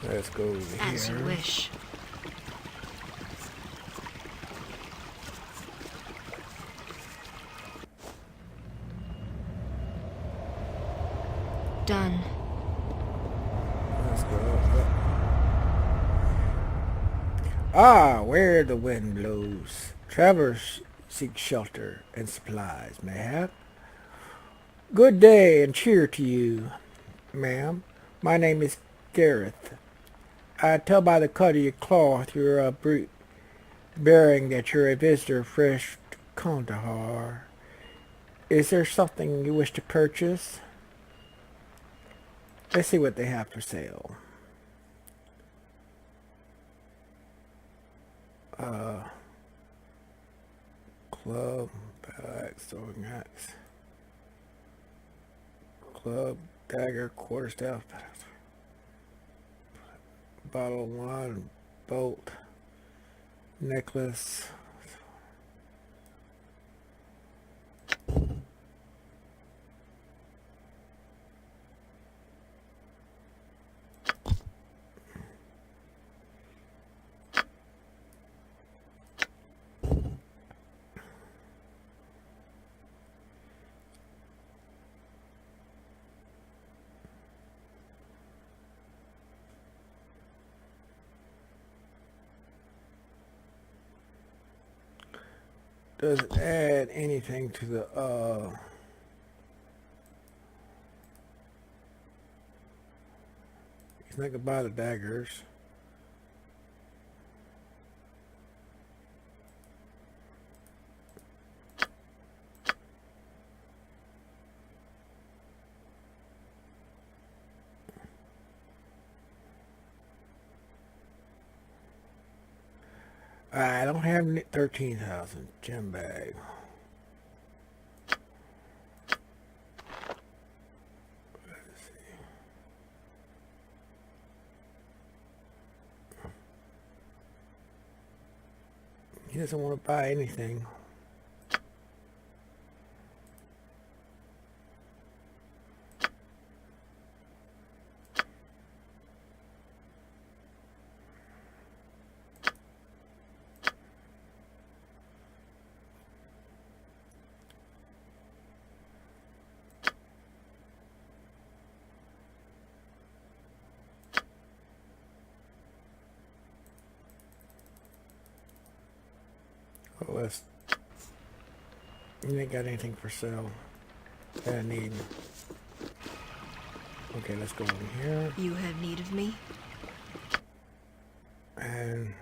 Let's go over here. As you wish. Done. Let's go up. Ah, where the wind blows. Travelers seek shelter and supplies, mayhap. Good day and cheer to you, ma'am. My name is Gareth. I tell by the cut of your cloth you're a brute, bearing that you're a visitor fresh to Kulahar. Is there something you wish to purchase? Let's see what they have for sale. Club, bags, throwing axe. Club, dagger, quarterstaff, bottle of wine, bolt, necklace. Doesn't add anything to the he's not gonna buy the daggers. I don't have 13,000 gem bag. Let's see. He doesn't want to buy anything. Let's. You ain't got anything for sale that I need. Okay, let's go over here. You have need of me? And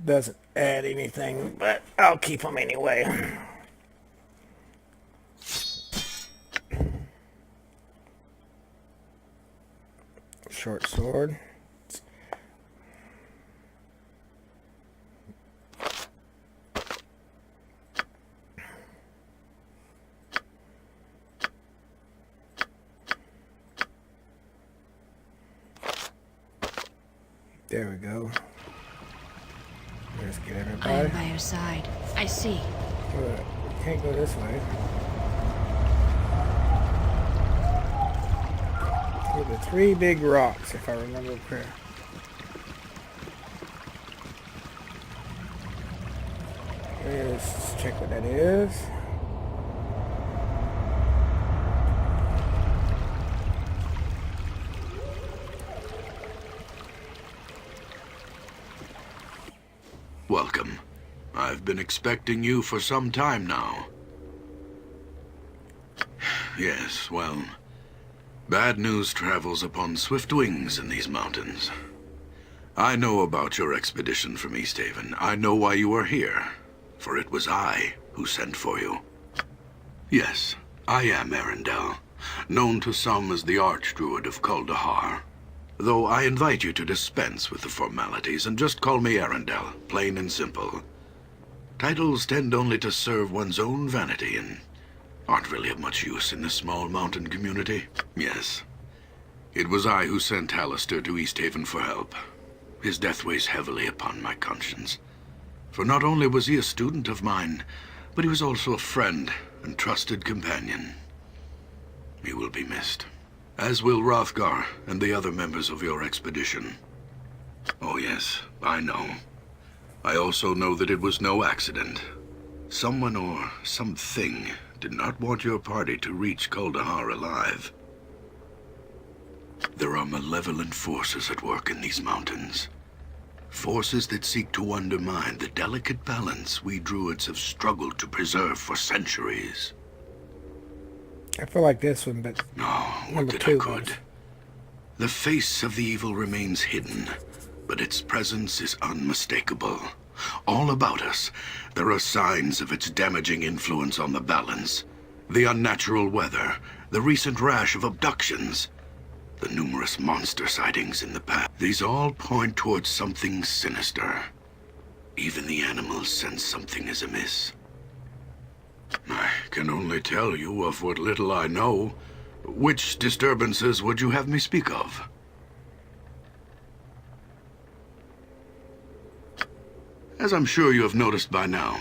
doesn't add anything, but I'll keep them anyway. Short sword. There we go. Let's get everybody. I am by your side. I see. Good. Can't go this way. Through the 3 big rocks, if I remember correctly. Let's check what that is. Welcome. I've been expecting you for some time now. Yes, well, bad news travels upon swift wings in these mountains. I know about your expedition from East Haven. I know why you are here, for it was I who sent for you. Yes, I am Arendelle, known to some as the Archdruid of Kulahar. Though I invite you to dispense with the formalities and just call me Arendelle, plain and simple. Titles tend only to serve one's own vanity and aren't really of much use in this small mountain community. Yes. It was I who sent Hallister to East Haven for help. His death weighs heavily upon my conscience. For not only was he a student of mine, but he was also a friend and trusted companion. He will be missed, as will Hrothgar and the other members of your expedition. Oh yes, I know. I also know that it was no accident. Someone or something did not want your party to reach Kulahar alive. There are malevolent forces at work in these mountains. Forces that seek to undermine the delicate balance we druids have struggled to preserve for centuries. I feel like this one, but No, what number did I two could? was. The face of the evil remains hidden, but its presence is unmistakable. All about us, there are signs of its damaging influence on the balance. The unnatural weather, the recent rash of abductions, the numerous monster sightings in the past. These all point towards something sinister. Even the animals sense something is amiss. I can only tell you of what little I know. Which disturbances would you have me speak of? As I'm sure you have noticed by now,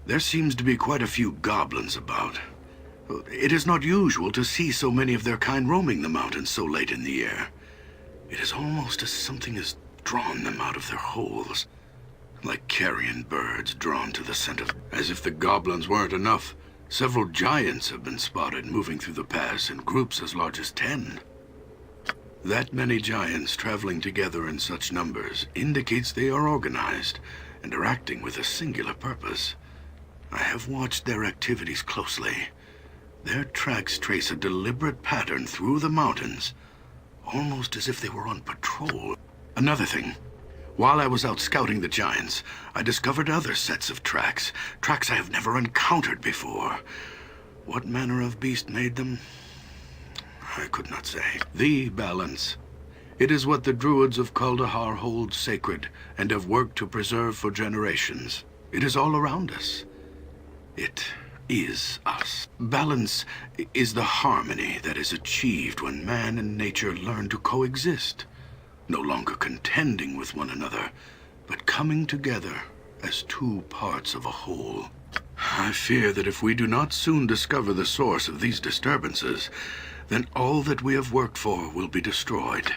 there seems to be quite a few goblins about. It is not usual to see so many of their kind roaming the mountains so late in the year. It is almost as something has drawn them out of their holes, like carrion birds drawn to the scent of... As if the goblins weren't enough, several giants have been spotted moving through the pass in groups as large as 10. That many giants traveling together in such numbers indicates they are organized and are acting with a singular purpose. I have watched their activities closely. Their tracks trace a deliberate pattern through the mountains, almost as if they were on patrol. Another thing, while I was out scouting the giants, I discovered other sets of tracks I have never encountered before. What manner of beast made them? I could not say. The balance. It is what the druids of Kulahar hold sacred and have worked to preserve for generations. It is all around us. It is us. Balance is the harmony that is achieved when man and nature learn to coexist, no longer contending with one another, but coming together as two parts of a whole. I fear that if we do not soon discover the source of these disturbances, then all that we have worked for will be destroyed.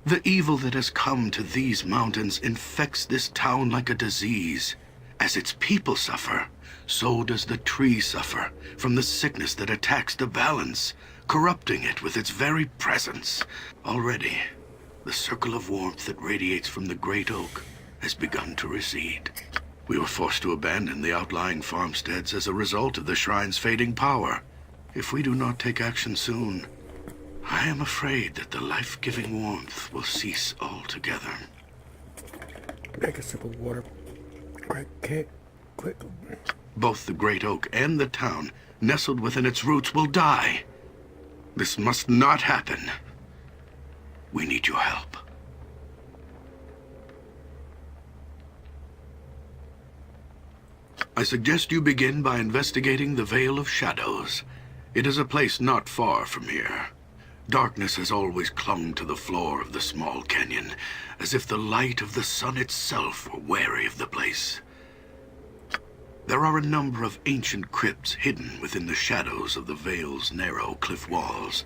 The evil that has come to these mountains infects this town like a disease. As its people suffer, so does the tree suffer from the sickness that attacks the balance, corrupting it with its very presence. Already, the circle of warmth that radiates from the great oak has begun to recede. We were forced to abandon the outlying farmsteads as a result of the shrine's fading power. If we do not take action soon, I am afraid that the life-giving warmth will cease altogether. Take a sip of water. Quick. Both the great oak and the town, nestled within its roots, will die. This must not happen. We need your help. I suggest you begin by investigating the Vale of Shadows. It is a place not far from here. Darkness has always clung to the floor of the small canyon, as if the light of the sun itself were wary of the place. There are a number of ancient crypts hidden within the shadows of the Vale's narrow cliff walls.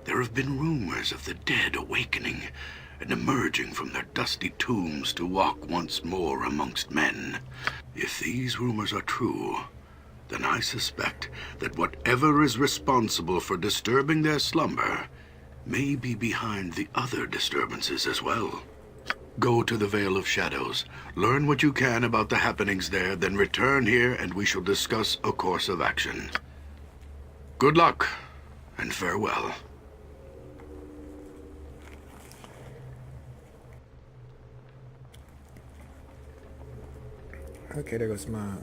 There have been rumors of the dead awakening and emerging from their dusty tombs to walk once more amongst men. If these rumors are true, then I suspect that whatever is responsible for disturbing their slumber may be behind the other disturbances as well. Go to the Vale of Shadows, learn what you can about the happenings there, then return here and we shall discuss a course of action. Good luck, and farewell. Okay, there goes my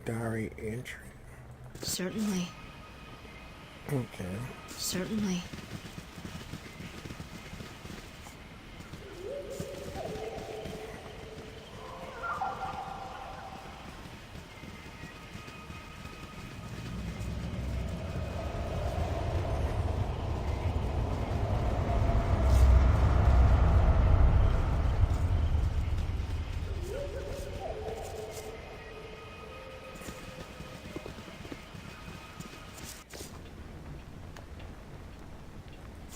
diary entry. Certainly. Okay. Certainly.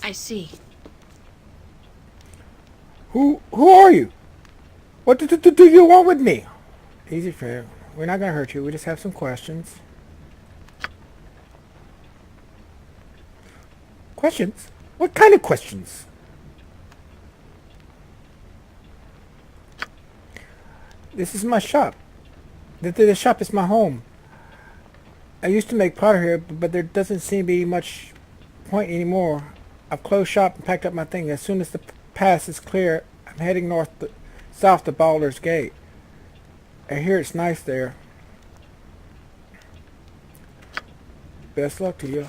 I see. Who are you? What do you want with me? Easy, friend. We're not gonna hurt you. We just have some questions. Questions? What kind of questions? This is my shop. The shop is my home. I used to make powder here, but there doesn't seem to be much point anymore. I've closed shop and packed up my things. As soon as the pass is clear, I'm heading south to Baldur's Gate. I hear it's nice there. Best luck to you.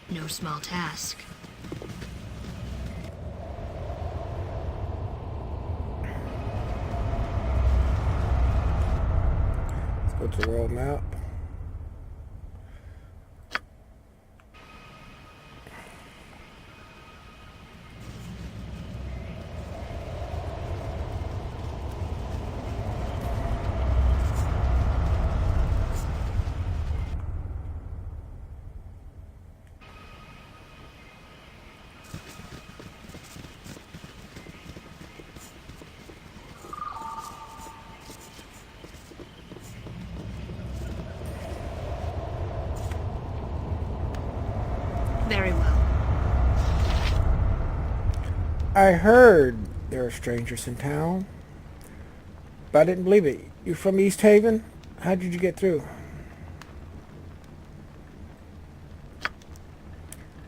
No small task. Let's go to the world map. Very well. I heard there are strangers in town, but I didn't believe it. You from East Haven? How did you get through?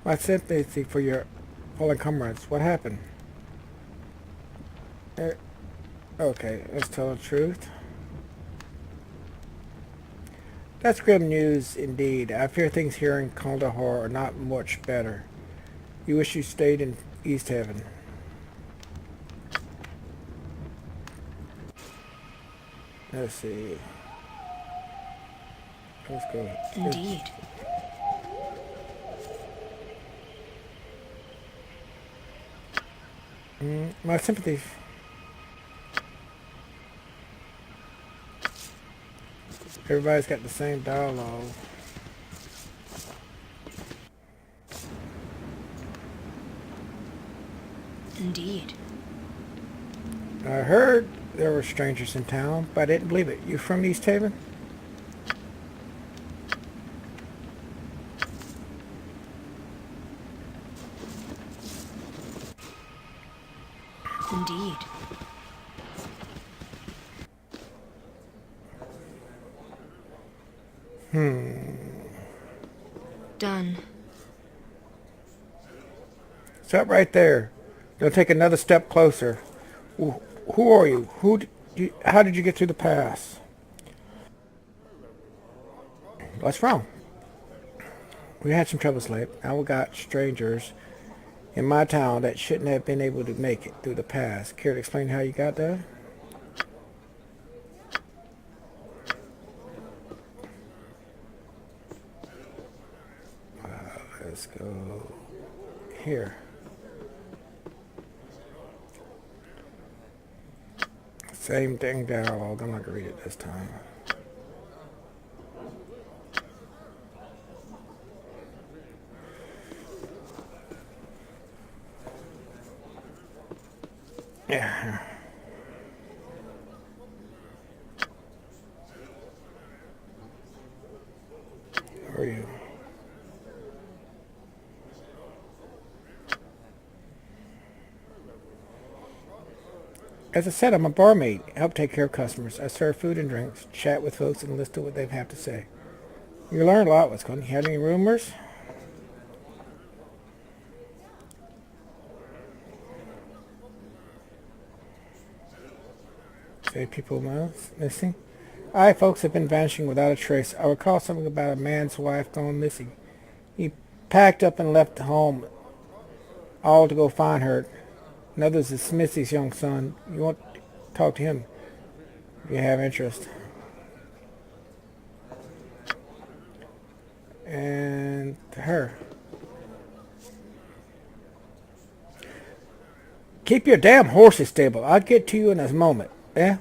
My sympathy for your fallen comrades. What happened? Okay, let's tell the truth. That's grim news indeed. I fear things here in Kulahar are not much better. You wish you stayed in East Haven. Let's see. Let's go. Indeed. My sympathy. Everybody's got the same dialogue. Indeed. I heard there were strangers in town, but I didn't believe it. You from East Haven? Indeed. Done. Stop right there. Don't take another step closer. Who are you? How did you get through the pass? What's wrong? We had some troubles late. Now we got strangers in my town that shouldn't have been able to make it through the pass. Care to explain how you got there? Let's go here. Same thing dialogue. I'm not gonna read it this time. Yeah. Where are you? As I said, I'm a barmaid. I help take care of customers. I serve food and drinks, chat with folks, and listen to what they have to say. You learn a lot. What's going on? You have any rumors? Say people missing? I, folks, have been vanishing without a trace. I recall something about a man's wife gone missing. He packed up and left home, all to go find her. Another's is Smithy's young son. You want to talk to him if you have interest. And her. Keep your damn horses stable. I'll get to you in a moment. Yeah?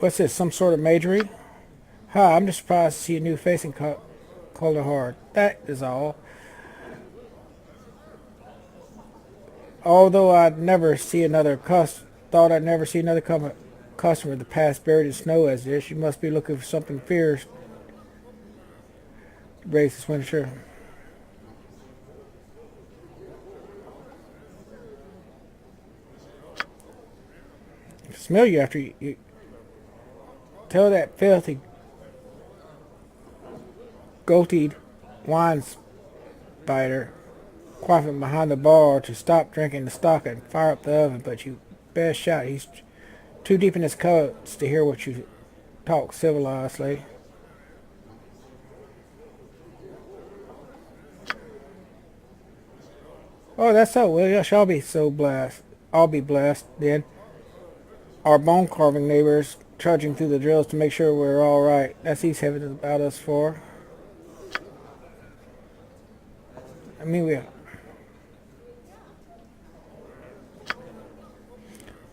What's this, some sort of majory? Hi, I'm just surprised to see a new face in Kulahar. That is all. Although I'd never see another thought I'd never see another customer the pass buried in snow as this. You must be looking for something fierce to brace this winter. I smell you after you tell that filthy goateed wine spider quaffing behind the bar to stop drinking the stock and fire up the oven, but you best shout. He's too deep in his coats to hear what you talk civilizedly. Oh, that's so. Well, I shall be so blessed. I'll be blessed then. Our bone carving neighbors trudging through the drills to make sure we're all right. That's he's heavy about us for. I mean,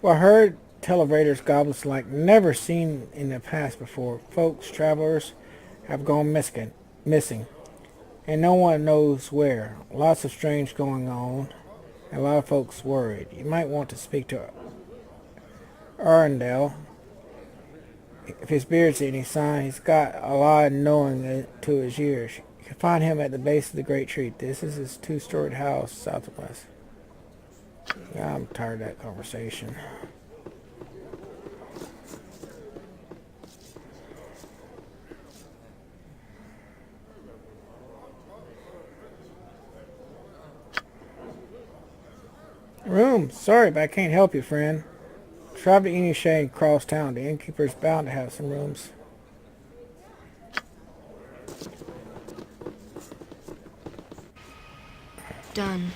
well, I heard televators goblins like never seen in the past before. Folks, travelers have gone missing, and no one knows where. Lots of strange going on, and a lot of folks worried. You might want to speak to Arundel. If his beard's any sign, he's got a lot of knowing to his ears. You can find him at the base of the great tree. This is his two-storied house, south of west. Yeah, I'm tired of that conversation. Room. Sorry, but I can't help you, friend. Drive to any shade across town. The innkeeper's bound to have some rooms. Done.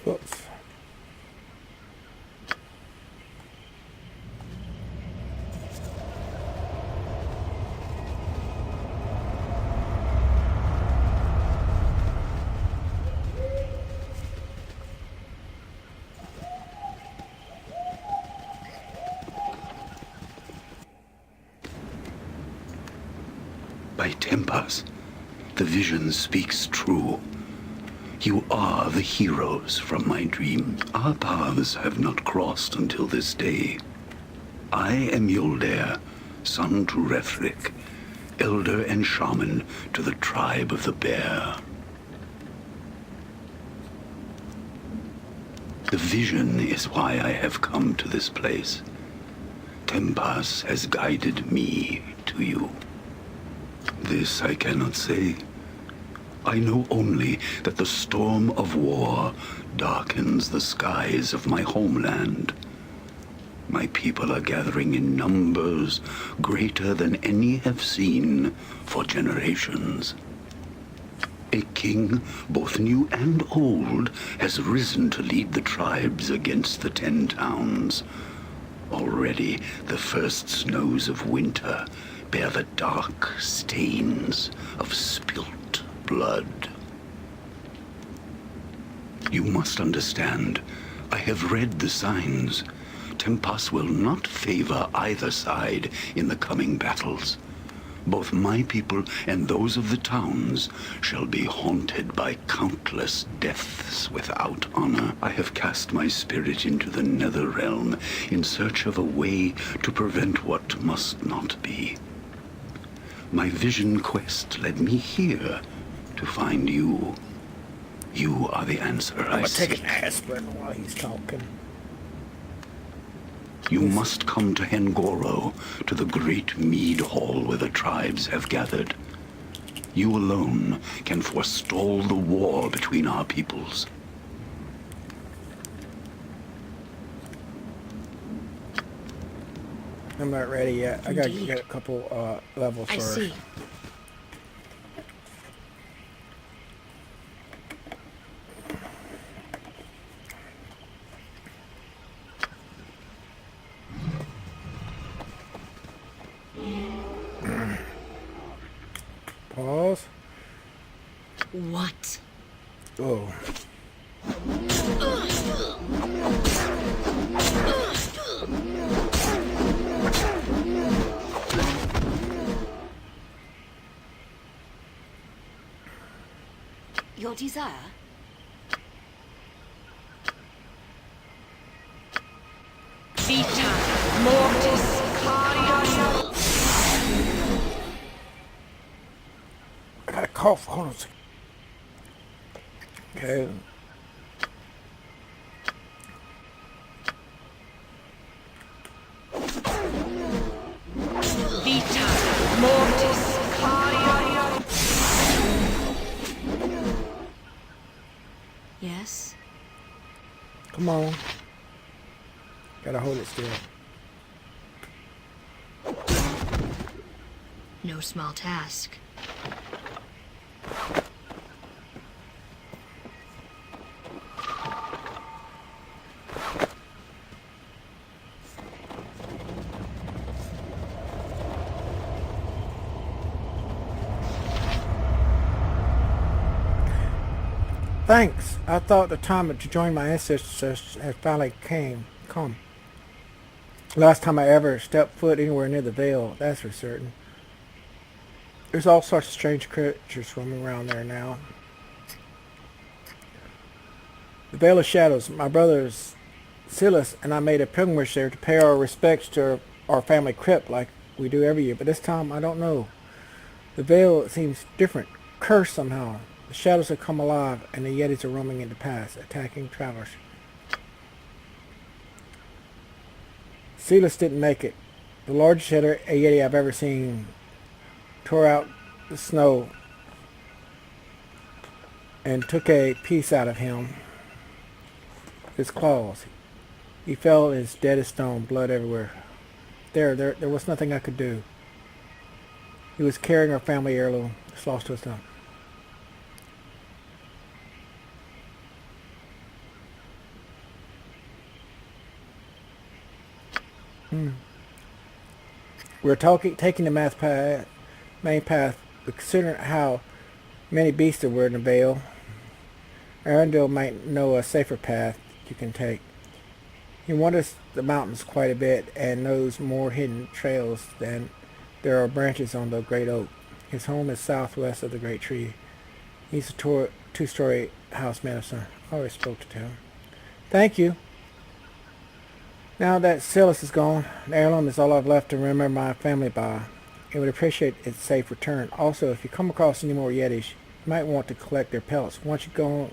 Whoops. By Tempers, the vision speaks true. You are the heroes from my dream. Our paths have not crossed until this day. I am Yoldair, son to Rethric, elder and shaman to the tribe of the Bear. The vision is why I have come to this place. Tempers has guided me to you. This I cannot say. I know only that the storm of war darkens the skies of my homeland. My people are gathering in numbers greater than any have seen for generations. A king, both new and old, has risen to lead the tribes against the 10 towns. Already the first snows of winter bear the dark stains of spilt blood. You must understand, I have read the signs. Tempas will not favor either side in the coming battles. Both my people and those of the towns shall be haunted by countless deaths without honor. I have cast my spirit into the nether realm in search of a way to prevent what must not be. My vision quest led me here to find you. You are the answer I seek. Take an aspirin while he's talking. You must come to Hengoro, to the great mead hall where the tribes have gathered. You alone can forestall the war between our peoples. I'm not ready yet. I gotta Indeed. get a couple levels I first. see. Pause. What? Oh. Your desire? Vita mortis carius. I got a cough. Hold on a second. Okay. Vita mortis carius. Yes? Come on. Gotta hold it still. No small task. Thanks. I thought the time to join my ancestors had finally come. Last time I ever stepped foot anywhere near the Vale, that's for certain. There's all sorts of strange creatures roaming around there now. The Vale of Shadows. My brothers Silas and I made a pilgrimage there to pay our respects to our family crypt like we do every year, but this time I don't know. The Vale seems different, cursed somehow. The shadows have come alive, and the Yetis are roaming in the past, attacking travelers. Silas didn't make it. The largest Yeti I've ever seen tore out the snow and took a piece out of him. His claws. He fell as dead as stone, blood everywhere. There was nothing I could do. He was carrying our family heirloom. It's lost to us now. We're taking the main path, but considering how many beasts there were in the Vale, Arundel might know a safer path you can take. He wanders the mountains quite a bit and knows more hidden trails than there are branches on the great oak. His home is southwest of the great tree. He's a two-story house medicine. I always spoke to him. Thank you. Now that Silas is gone, the heirloom is all I've left to remember my family by. I would appreciate its safe return. Also, if you come across any more Yetis, you might want to collect their pelts. Once you've done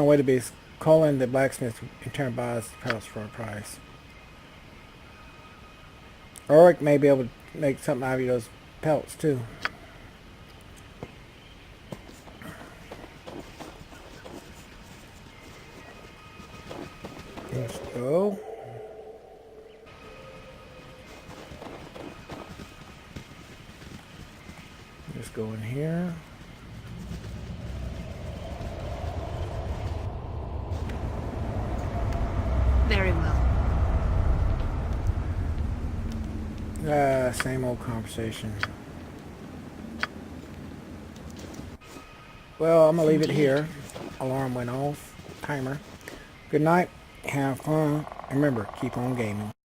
away to be calling the blacksmith in turn buys the pelts for a price. Ulrich may be able to make something out of those pelts too. Let's go. Just go in here. Very well. Same old conversation. Well, I'm gonna leave it here. Alarm went off. Timer. Good night. Have fun. Remember, keep on gaming.